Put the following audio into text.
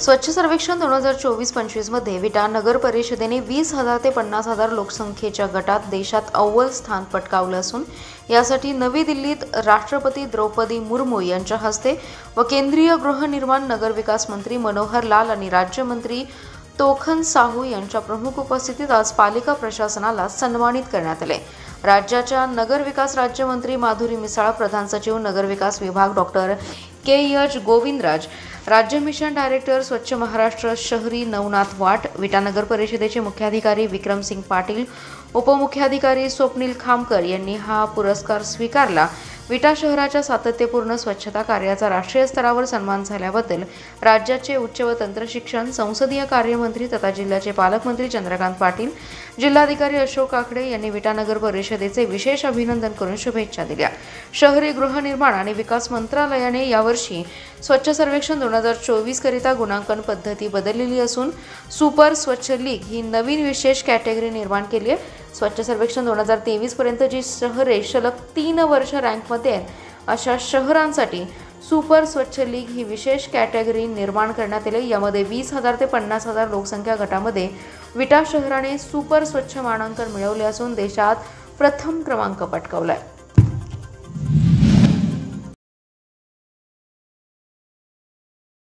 स्वच्छ सर्वेक्षण 2024-25 मध्ये विटा नगर परिषदेने 20,000 ते 50,000 लोकसंख्येच्या गटात देशात अव्वल स्थान पटकावलं असून यासाठी नवी दिल्लीत राष्ट्रपती द्रौपदी मुर्मू यांच्या हस्ते व केंद्रीय गृहनिर्माण नगरविकास मंत्री मनोहर लाल आणि राज्यमंत्री तोखन साहू यांच्या प्रमुख उपस्थितीत आज पालिका प्रशासनाला सन्मानित करण्यात आले। राज्याच्या नगरविकास राज्यमंत्री माधुरी मिसाळ, प्रधान सचिव नगरविकास विभाग डॉक्टर के.एच. गोविंदराज, राज्य मिशन डायरेक्टर स्वच्छ महाराष्ट्र शहरी नवनाथ वाट, विटा नगर परिषदेचे मुख्याधिकारी विक्रमसिंग पाटील, उपमुख्याधिकारी स्वप्नील खामकर यांनी हा पुरस्कार स्वीकारला। विटा शहराच्या सातत्यपूर्ण स्वच्छता कार्याचा राष्ट्रीय स्तरावर सन्मान झाल्याबद्दल राज्याचे उच्च व तंत्र शिक्षण संसदीय कार्यमंत्री तथा जिल्ह्याचे पालकमंत्री चंद्रकांत पाटील, जिल्हाधिकारी अशोक काकडे यांनी विटा नगर परिषदेचे विशेष अभिनंदन करून शुभेच्छा दिल्या। शहरी गृहनिर्माण आणि विकास मंत्रालयाने यावर्षी स्वच्छ सर्वेक्षण 2024 करिता गुणांकन पद्धती बदललेली असून सुपर स्वच्छ लीग ही नवीन विशेष कॅटेगरी निर्माण केली आहे। स्वच्छ सर्वेक्षण 2023 पर्यंत जी शहरे सलग 3 वर्ष रँकमध्ये आहेत अशा शहरांसाठी सुपर स्वच्छ लीग ही विशेष कॅटेगरी निर्माण करण्यात आली। यामध्ये 20,000 ते 50,000 लोकसंख्या गटामध्ये विटा शहराने सुपर स्वच्छ मानांकन मिळवले असून देशात प्रथम क्रमांक पटकावला आहे।